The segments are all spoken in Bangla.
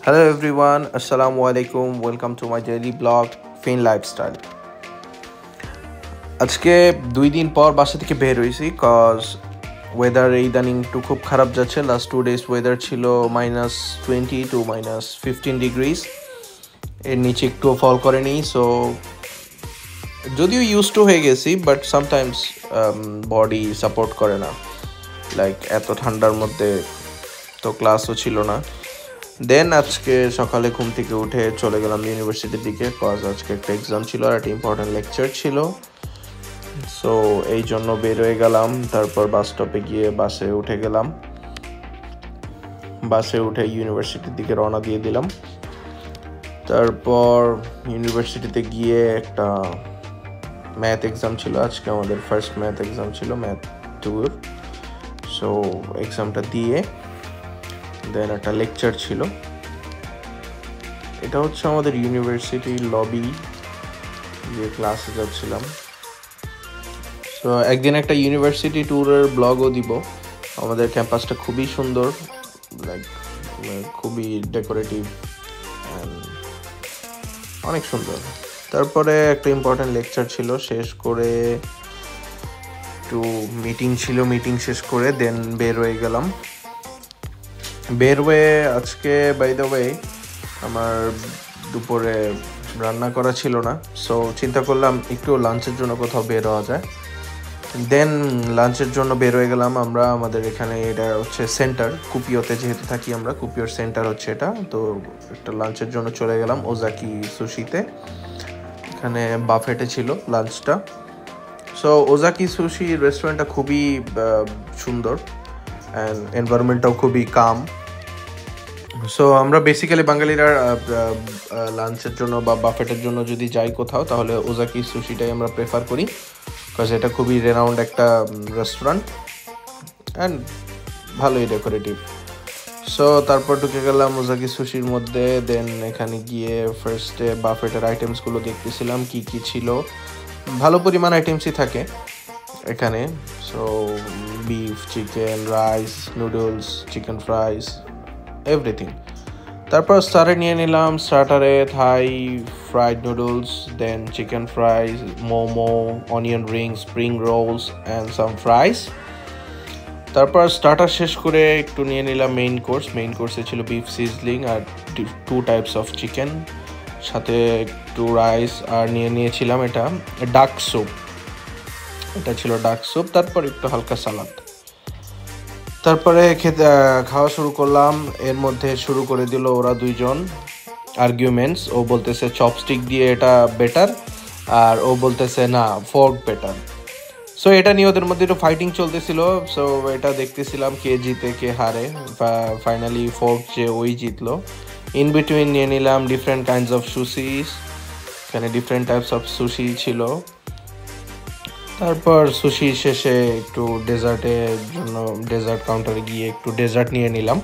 Hello everyone, Assalamu alaikum. Welcome to my daily blog, Fin Lifestyle. আজকে 2 দিন পর বাসা থেকে বের হইছি কজ ওয়েদার ইদানিং একটু খুব খারাপ যাচ্ছে। লাস্ট 2 ডেজ ওয়েদার ছিল -20 to -15 ডিগ্রিজ, এর নিচে একটু ফল করেনি। সো যদিও ইউজ টু হয়ে গেছি, বাট সামটাইমস বডি সাপোর্ট করে না, লাইক এত ঠান্ডার মধ্যে তো ক্লাসও ছিল না। দেন আজকে সকালে ঘুম থেকে উঠে চলে গেলাম ইউনিভার্সিটির দিকে, কজ আজকে একটা এক্সাম ছিল আর একটা ইম্পর্টেন্ট লেকচার ছিল। সো এই জন্য বের হয়ে গেলাম। তারপর বাস স্টপে গিয়ে বাসে উঠে গেলাম, বাসে উঠে ইউনিভার্সিটির দিকে রওনা দিয়ে দিলাম। তারপর ইউনিভার্সিটিতে গিয়ে একটা ম্যাথ এক্সাম ছিল, আজকে আমাদের ফার্স্ট ম্যাথ এক্সাম ছিল, ম্যাথ 2। সো এক্সামটা দিয়ে দেন একটা লেকচার ছিল। এটা হচ্ছে আমাদের ইউনিভার্সিটি লবি, যে ক্লাসে যাচ্ছিলাম। তো একদিন একটা ইউনিভার্সিটি ট্যুরের ব্লগও দিব। আমাদের ক্যাম্পাসটা খুবই সুন্দর, লাইক খুবই ডেকোরেটিভ অ্যান্ড অনেক সুন্দর। তারপরে একটা ইম্পর্টেন্ট লেকচার ছিল, শেষ করে একটু মিটিং ছিল, মিটিং শেষ করে দেন বের হয়ে গেলাম। বের হয়ে আজকে বাই দ্য ওয়ে আমার দুপুরে রান্না করা ছিল না, সো চিন্তা করলাম একটু লাঞ্চের জন্য কোথাও বের হওয়া যায়। দেন লাঞ্চের জন্য বের হয়ে গেলাম আমরা। আমাদের এখানে এটা হচ্ছে সেন্টার, কুপিওতে যেহেতু থাকি আমরা, কুপিওর সেন্টার হচ্ছে এটা। তো একটা লাঞ্চের জন্য চলে গেলাম ওজাকি সুশিতে। এখানে বাফেটে ছিল লাঞ্চটা। সো ওজাকি সুশি রেস্টুরেন্টটা খুবই সুন্দর অ্যান্ড এনভায়রনমেন্টটাও খুবই কাম। সো আমরা বেসিক্যালি বাঙালিরা লাঞ্চের জন্য বা বাফেটের জন্য যদি যাই কোথাও, তাহলে ওজাকি সুশিটাই আমরা প্রেফার করি, বিকজ এটা খুবই রেনাউন্ড একটা রেস্টুরেন্ট অ্যান্ড ভালোই ডেকোরেটিভ। সো তারপর ঢুকে গেলাম ওজাকি সুশির মধ্যে। দেন এখানে গিয়ে ফার্স্টে বাফেটের আইটেমসগুলো দেখতেছিলাম কী কী ছিল। ভালো পরিমাণ আইটেমসই থাকে এখানে। So beef, chicken, rice, noodles, chicken fries, everything. তারপর স্টার্টারে নিয়ে নিলাম, স্টার্টারে Thai fried noodles, then chicken fries, momo, onion rings, spring rolls and some fries. তারপর স্টার্টার শেষ করে একটু নিয়ে নিলাম মেইন কোর্স। মেইন কোর্সে ছিল বিফ সিজলিং আর 2 টাইপস অফ চিকেন, সাথে একটু রাইস, আর নিয়েছিলাম এটা ডাক স্যুপ, এটা ছিল ডাক স্যুপ। তারপর একটু হালকা সালাদ। তারপরে খাওয়া শুরু করলাম। এর মধ্যে শুরু করে দিল ওরা দুইজন আর্গুমেন্টস। ও বলতেছে চপস্টিক দিয়ে এটা বেটার, আর ও বলতেছে না ফোর্ক বেটার। সো এটা নিয়ে ওদের মধ্যে একটু ফাইটিং চলতেছিল। সো এটা দেখতেছিলাম কে জিতে কে হারে। ফাইনালি ফোর্ক যে ওই জিতলো। ইন বিটুইন নিয়ে নিলাম ডিফারেন্ট কাইন্ডস অফ সুশিস, এখানে ডিফারেন্ট টাইপস অফ সুশি ছিল। তারপর সুশি শেষে একটু ডেজার্টের জন্য ডেজার্ট কাউন্টারে গিয়ে একটু ডেজার্ট নিয়ে নিলাম।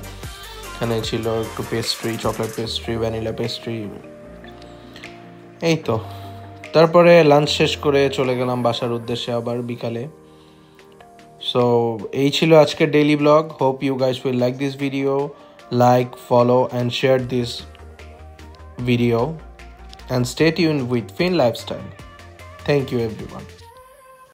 এখানে ছিল একটু pastry, chocolate pastry, vanilla pastry, এই তো। তারপরে লাঞ্চ শেষ করে চলে গেলাম বাসার উদ্দেশ্যে আবার বিকালে। সো এই ছিল আজকের daily blog. Hope you guys will like this video, like, follow and share this video and stay tuned with Fin Lifestyle. Thank you everyone.